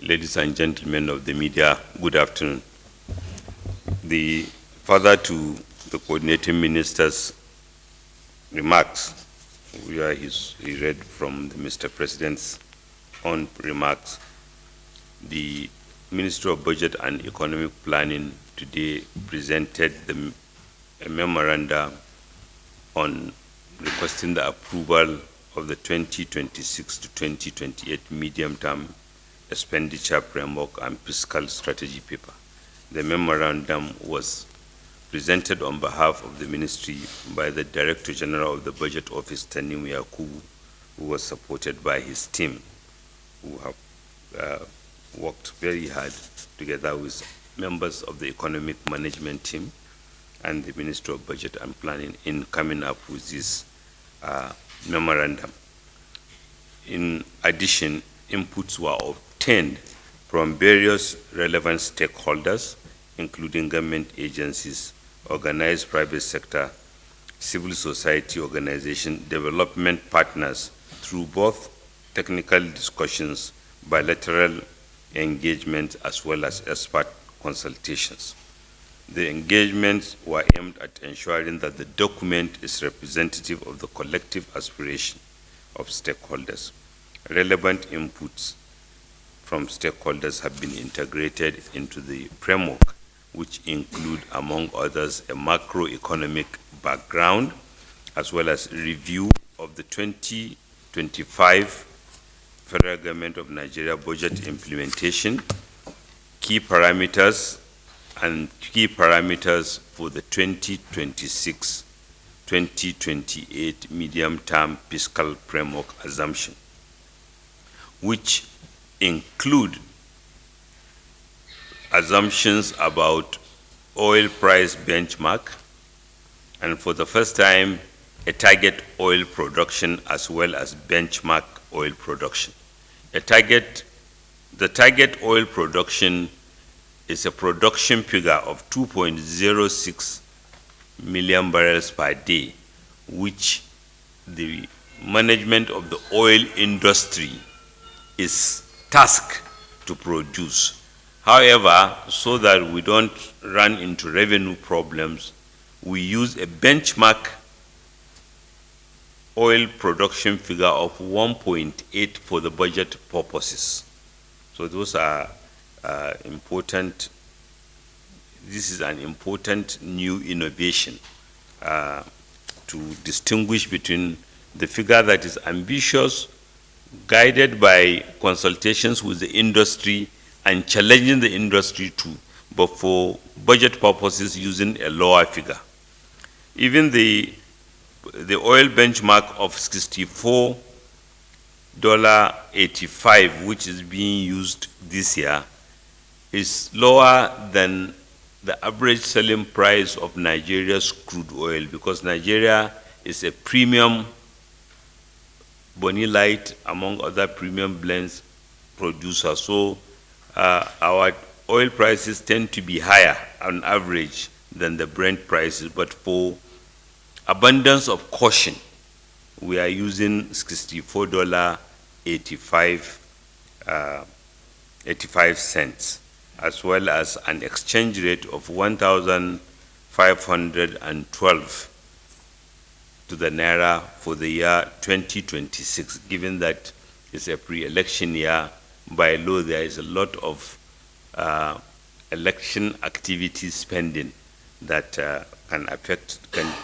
ladies and gentlemen of the media, good afternoon. Further to the coordinating minister's remarks, where he read from the Mr. President's own remarks, the Ministry of Budget and Economic Planning today presented a memorandum on requesting the approval of the 2026 to 2028 medium-term expenditure framework and fiscal strategy paper. The memorandum was presented on behalf of the ministry by the Director General of the Budget Office, Tanim Yakubu, who was supported by his team, who have worked very hard together with members of the economic management team and the Ministry of Budget and Planning in coming up with this memorandum. In addition, inputs were obtained from various relevant stakeholders, including government agencies, organized private sector, civil society organization, development partners, through both technical discussions, bilateral engagement, as well as expert consultations. The engagements were aimed at ensuring that the document is representative of the collective aspiration of stakeholders. Relevant inputs from stakeholders have been integrated into the framework, which include, among others, a macroeconomic background, as well as review of the 2025 Federal Government of Nigeria budget implementation, key parameters for the 2026-2028 medium-term fiscal framework assumption, which include assumptions about oil price benchmark, and for the first time, a target oil production as well as benchmark oil production. The target oil production is a production figure of 2.06 million barrels per day, which the management of the oil industry is tasked to produce. However, so that we don't run into revenue problems, we use a benchmark oil production figure of 1.8 for the budget purposes. So those are important. This is an important new innovation to distinguish between the figure that is ambitious, guided by consultations with the industry and challenging the industry too, but for budget purposes using a lower figure. Even the oil benchmark of $64.85, which is being used this year, is lower than the average selling price of Nigeria's crude oil, because Nigeria is a premium Bonny Light, among other premium blends producer. So our oil prices tend to be higher on average than the Brent prices, but for abundance of caution, we are using $64.85, as well as an exchange rate of 1,512 to the Naira for the year 2026, given that it's a pre-election year. By law, there is a lot of election activity spending that can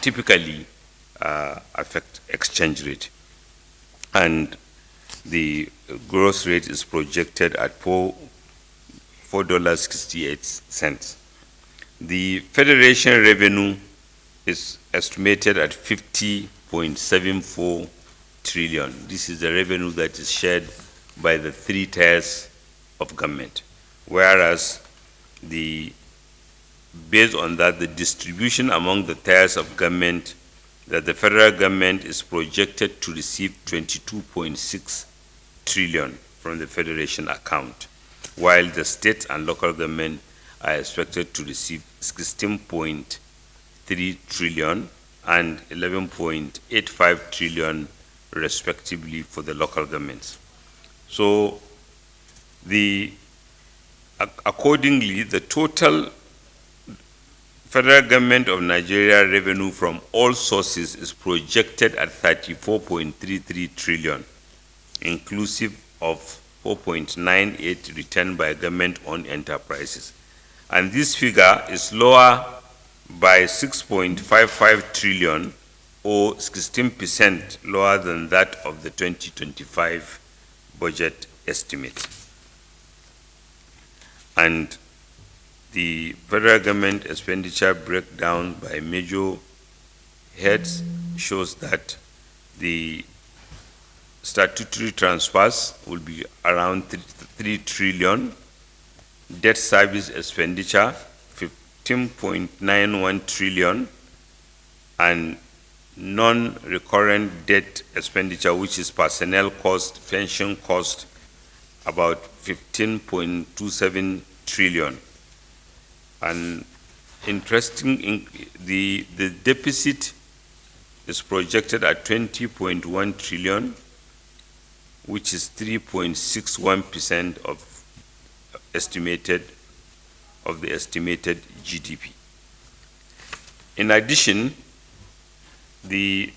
typically affect exchange rate. And the growth rate is projected at $4.68. The Federation revenue is estimated at 50.74 trillion. This is the revenue that is shared by the three tiers of government, whereas based on that, the distribution among the tiers of government, that the federal government is projected to receive 22.6 trillion from the Federation account, while the state and local government are expected to receive 16.3 trillion and 11.85 trillion respectively for the local governments. So the Accordingly, the total federal government of Nigeria revenue from all sources is projected at 34.33 trillion, inclusive of 4.98 returned by government-owned enterprises. And this figure is lower by 6.55 trillion, or 16% lower than that of the 2025 budget estimate. And the federal government expenditure breakdown by major heads shows that the statutory transfers will be around 3 trillion, debt service expenditure 15.91 trillion, and non-recurrent debt expenditure, which is personnel cost, pension cost, about 15.27 trillion. And interesting, the deficit is projected at 20.1 trillion, which is 3.61% of the estimated GDP. In addition, the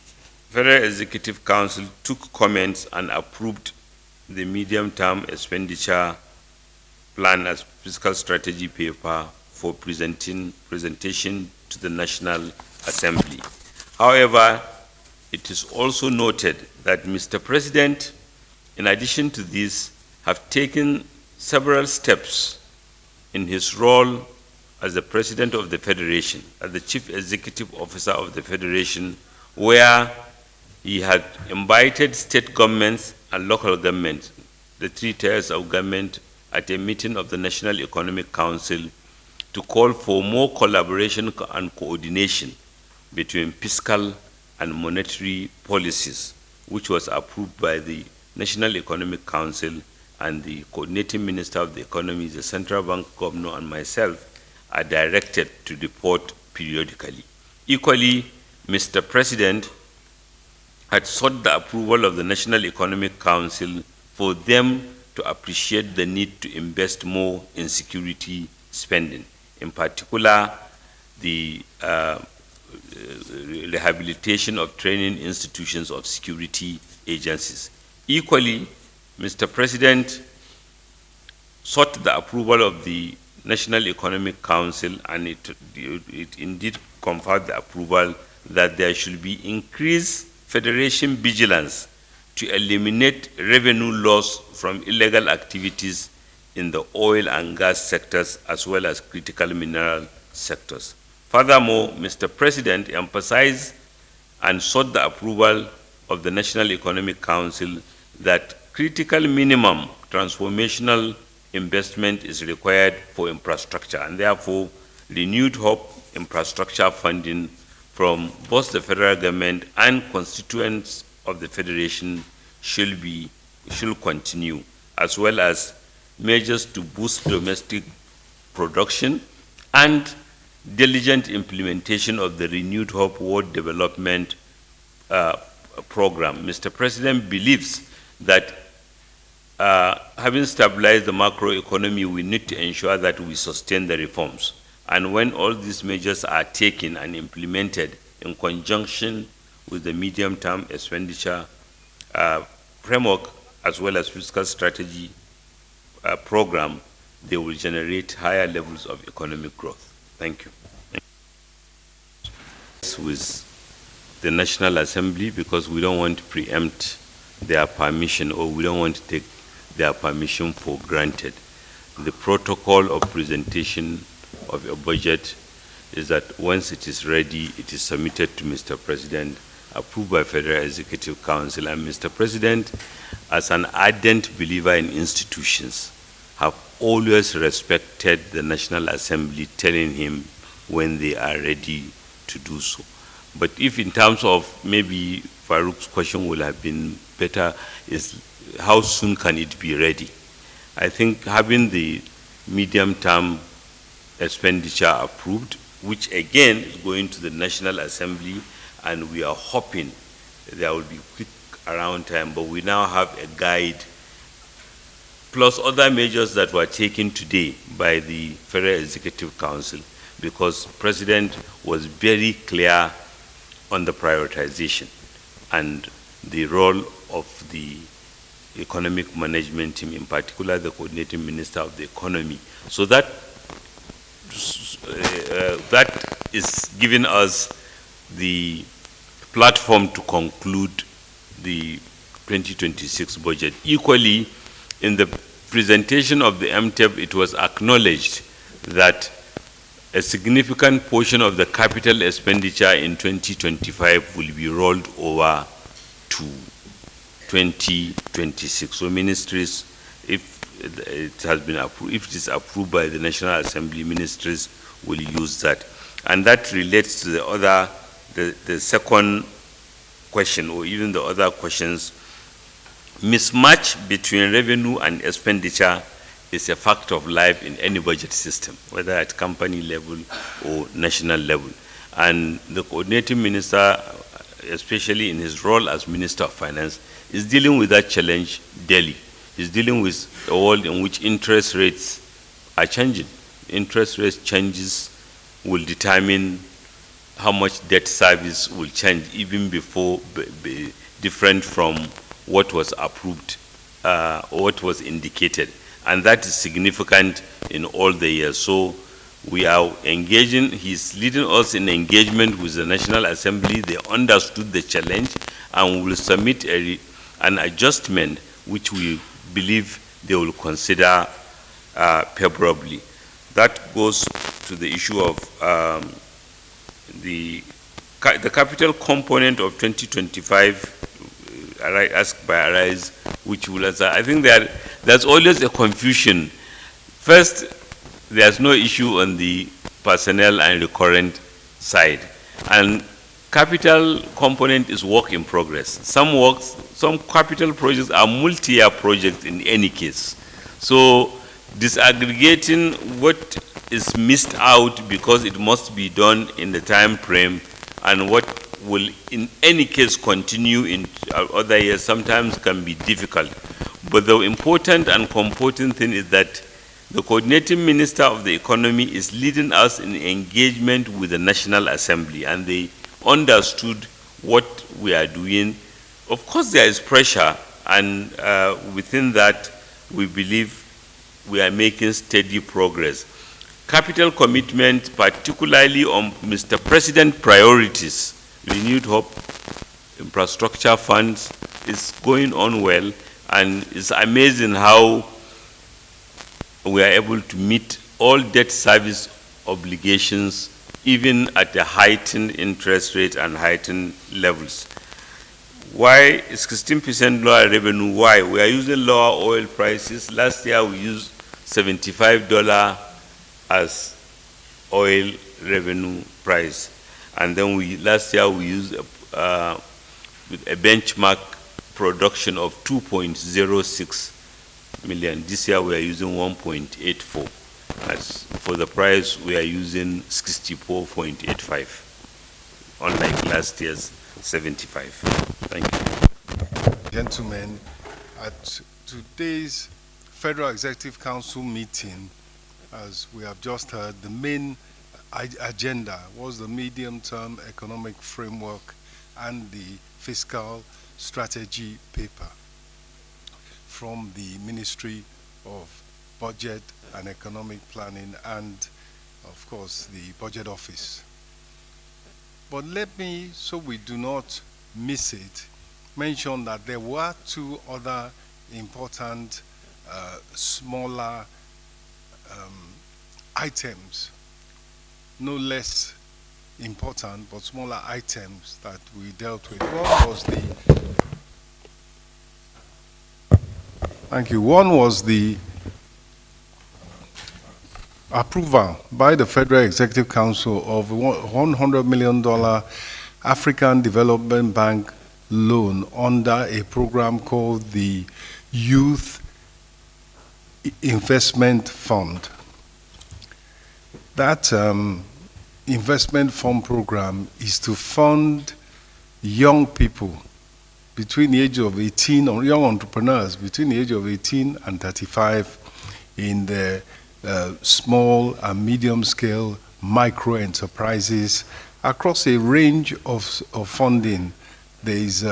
Federal Executive Council took comments and approved the medium-term expenditure plan as fiscal strategy paper for presentation to the National Assembly. However, it is also noted that Mr. President, in addition to this, have taken several steps in his role as the President of the Federation, as the Chief Executive Officer of the Federation, where he had invited state governments and local governments, the three tiers of government, at a meeting of the National Economic Council to call for more collaboration and coordination between fiscal and monetary policies, which was approved by the National Economic Council, and the coordinating Minister of the Economy, the Central Bank Governor, and myself are directed to report periodically. Equally, Mr. President had sought the approval of the National Economic Council for them to appreciate the need to invest more in security spending, in particular the rehabilitation of training institutions of security agencies. Equally, Mr. President sought the approval of the National Economic Council, and it indeed conferred the approval that there should be increased federation vigilance to eliminate revenue loss from illegal activities in the oil and gas sectors as well as critical mineral sectors. Furthermore, Mr. President emphasized and sought the approval of the National Economic Council that critical minimum transformational investment is required for infrastructure, and therefore renewed hope infrastructure funding from both the federal government and constituents of the Federation should continue, as well as measures to boost domestic production and diligent implementation of the Renewed Hope World Development Program. Mr. President believes that having stabilized the macroeconomy, we need to ensure that we sustain the reforms. And when all these measures are taken and implemented in conjunction with the medium-term expenditure framework as well as fiscal strategy program, they will generate higher levels of economic growth. Thank you. With the National Assembly, because we don't want to preempt their permission, or we don't want to take their permission for granted. The protocol of presentation of a budget is that once it is ready, it is submitted to Mr. President, approved by Federal Executive Council, and Mr. President, as an ardent believer in institutions, have always respected the National Assembly telling him when they are ready to do so. But if in terms of, maybe Farouk's question would have been better, is how soon can it be ready? I think having the medium-term expenditure approved, which again is going to the National Assembly, and we are hoping there will be quick around time, but we now have a guide plus other measures that were taken today by the Federal Executive Council, because President was very clear on the prioritization and the role of the economic management team, in particular the coordinating minister of the economy. So that that is giving us the platform to conclude the 2026 budget. Equally, in the presentation of the MTEF, it was acknowledged that a significant portion of the capital expenditure in 2025 will be rolled over to 2026. So ministries, if it has been approved, if it is approved by the National Assembly, ministries will use that. And that relates to the other, the second question, or even the other questions. Mismatch between revenue and expenditure is a fact of life in any budget system, whether at company level or national level. And the coordinating minister, especially in his role as Minister of Finance, is dealing with that challenge daily. He's dealing with a world in which interest rates are changing. Interest rate changes will determine how much debt service will change, even before be different from what was approved or what was indicated. And that is significant in all the years. So we are engaging, he's leading us in engagement with the National Assembly. They understood the challenge and will submit an adjustment which we believe they will consider favorably. That goes to the issue of the capital component of 2025 asked by Arise, which will answer. I think there's always a confusion. First, there's no issue on the personnel and recurrent side. And capital component is work in progress. Some capital projects are multi-year projects in any case. So disaggregating what is missed out because it must be done in the time frame and what will in any case continue in other years sometimes can be difficult. But the important and comforting thing is that the coordinating minister of the economy is leading us in engagement with the National Assembly, and they understood what we are doing. Of course, there is pressure, and within that, we believe we are making steady progress. Capital commitment, particularly on Mr. President priorities, renewed hope, infrastructure funds, is going on well, and it's amazing how we are able to meet all debt service obligations even at a heightened interest rate and heightened levels. Why is 16% lower revenue? Why? We are using lower oil prices. Last year we used $75 as oil revenue price. And then last year we used with a benchmark production of 2.06 million. This year we are using 1.84. As for the price, we are using 64.85, unlike last year's 75. Thank you. Gentlemen, at today's Federal Executive Council meeting, as we have just heard, the main agenda was the medium-term economic framework and the fiscal strategy paper from the Ministry of Budget and Economic Planning and, of course, the Budget Office. But let me, so we do not miss it, mention that there were two other important smaller items, no less important, but smaller items that we dealt with. One was the approval by the Federal Executive Council of $100 million African Development Bank loan under a program called the Youth Investment Fund. That investment fund program is to fund young people between the age of 18, or young entrepreneurs between the age of 18 and 35 in the small and medium scale micro enterprises across a range of funding. There is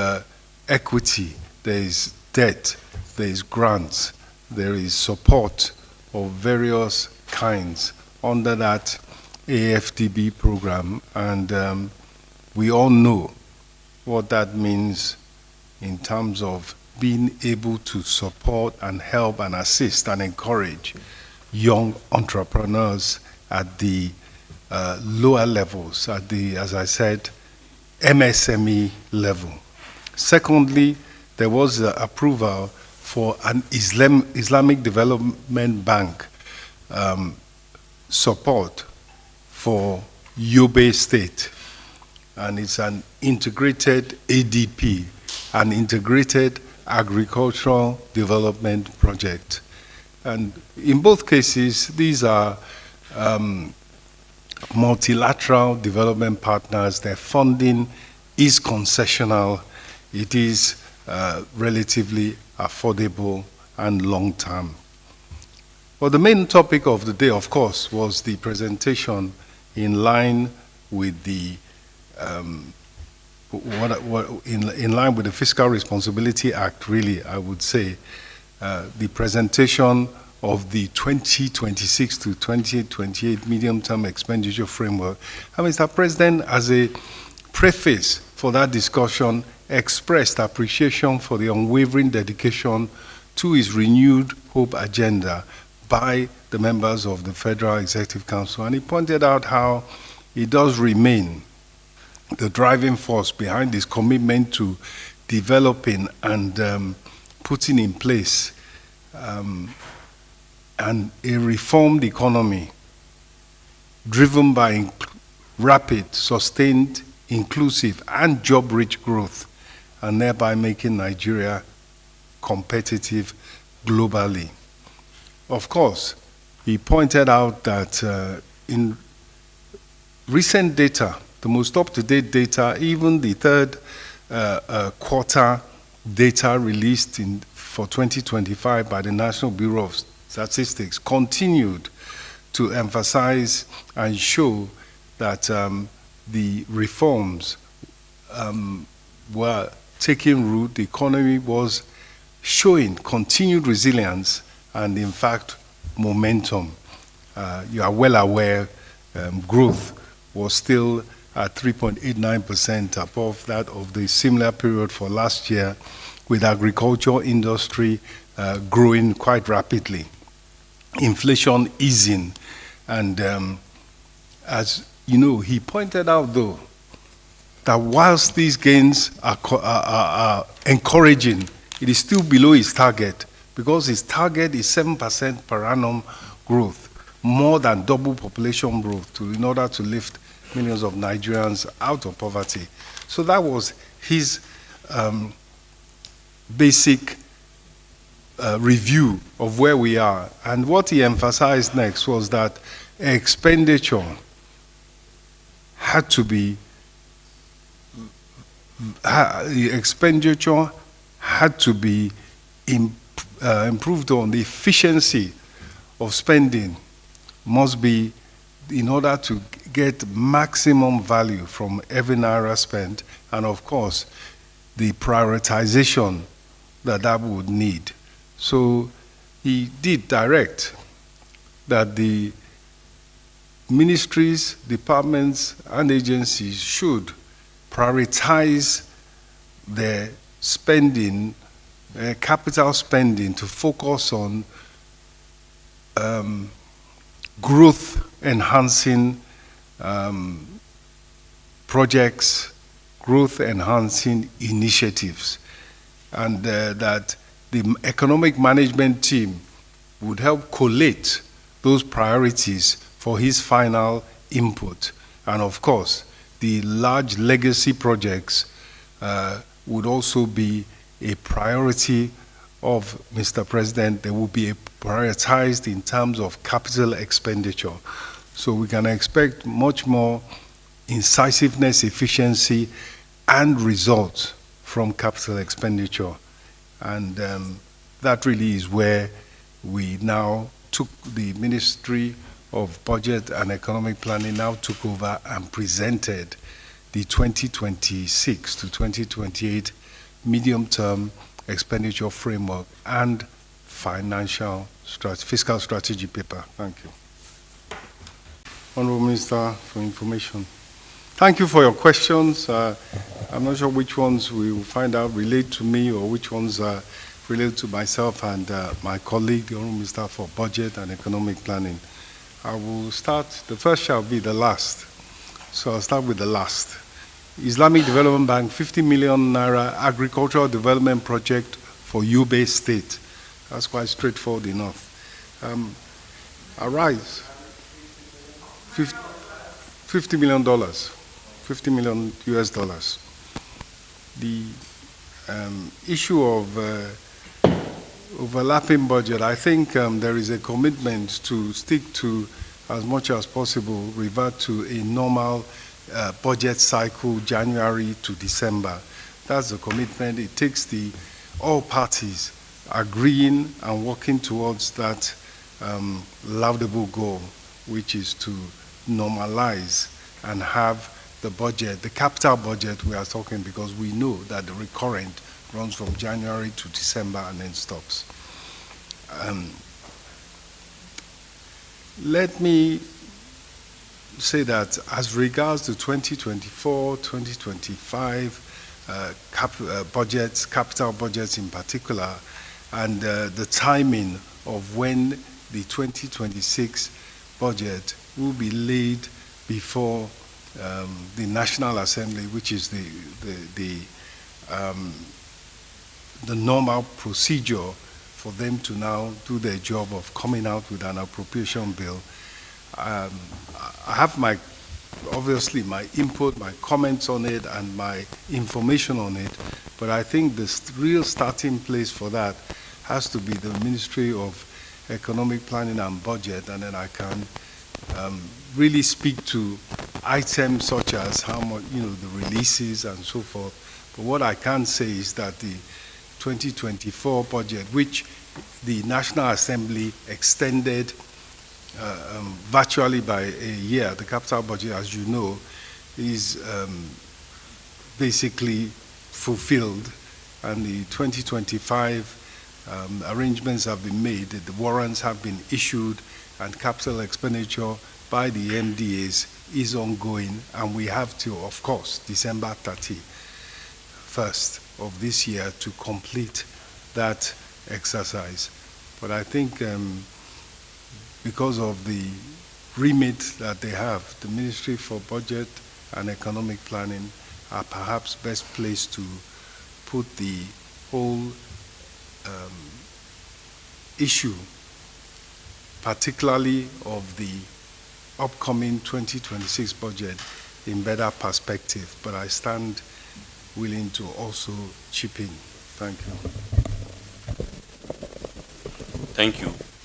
equity, there is debt, there is grants, there is support of various kinds under that AFDB program, and we all know what that means in terms of being able to support and help and assist and encourage young entrepreneurs at the lower levels, at the, as I said, MSME level. Secondly, there was approval for an Islamic Development Bank support for Yobe State, and it's an integrated ADP, an integrated agricultural development project. And in both cases, these are multilateral development partners. Their funding is concessional. It is relatively affordable and long-term. Well, the main topic of the day, of course, was the presentation in line with the in line with the Fiscal Responsibility Act, really, I would say, the presentation of the 2026 to 2028 medium-term expenditure framework. And Mr. President, as a preface for that discussion, expressed appreciation for the unwavering dedication to his renewed hope agenda by the members of the Federal Executive Council. And he pointed out how it does remain the driving force behind his commitment to developing and putting in place and a reformed economy driven by rapid, sustained, inclusive, and job-rich growth, and thereby making Nigeria competitive globally. Of course, he pointed out that in recent data, the most up-to-date data, even the third quarter data released for 2025 by the National Bureau of Statistics, continued to emphasize and show that the reforms were taking root. The economy was showing continued resilience and, in fact, momentum. You are well aware growth was still at 3.89% above that of the similar period for last year, with agriculture industry growing quite rapidly, inflation easing, and as you know, he pointed out, though, that whilst these gains are encouraging, it is still below his target, because his target is 7% per annum growth, more than double population growth, in order to lift millions of Nigerians out of poverty. So that was his basic review of where we are. And what he emphasized next was that expenditure had to be improved on. The efficiency of spending must be, in order to get maximum value from every naira spent, and of course, the prioritization that would need. So he did direct that the ministries, departments, and agencies should prioritize their spending, capital spending, to focus on growth-enhancing projects, growth-enhancing initiatives, and that the economic management team would help collate those priorities for his final input. And of course, the large legacy projects would also be a priority of Mr. President. They will be prioritized in terms of capital expenditure. So we can expect much more incisiveness, efficiency, and results from capital expenditure. And that really is where we now took the Ministry of Budget and Economic Planning, now took over and presented the 2026 to 2028 medium-term expenditure framework and fiscal strategy paper. Thank you. Honourable Minister for Information. Thank you for your questions. I'm not sure which ones we will find out relate to me or which ones relate to myself and my colleague, the Honourable Minister for Budget and Economic Planning. I will start, the first shall be the last. So I'll start with the last. Islamic Development Bank, 50 million naira agricultural development project for Yobe State. That's quite straightforward enough. Arise, $50 million, $50 million US dollars. The issue of overlapping budget, I think there is a commitment to stick to, as much as possible, revert to a normal budget cycle, January to December. That's the commitment. It takes all parties agreeing and working towards that laudable goal, which is to normalize and have the budget, the capital budget we are talking, because we know that the recurrent runs from January to December and then stops. Let me say that as regards to 2024, 2025 budgets, capital budgets in particular, and the timing of when the 2026 budget will be laid before the National Assembly, which is the normal procedure for them to now do their job of coming out with an appropriation bill. I have obviously my input, my comments on it, and my information on it, but I think the real starting place for that has to be the Ministry of Economic Planning and Budget, and then I can really speak to items such as how much, the releases and so forth. But what I can say is that the 2024 budget, which the National Assembly extended virtually by a year, the capital budget, as you know, is basically fulfilled, and the 2025 arrangements have been made, the warrants have been issued, and capital expenditure by the MDAs is ongoing, and we have to, of course, December 31st of this year to complete that exercise. But I think because of the remit that they have, the Ministry for Budget and Economic Planning are perhaps best placed to put the whole issue, particularly of the upcoming 2026 budget, in better perspective. But I stand willing to also chip in. Thank you. Thank you.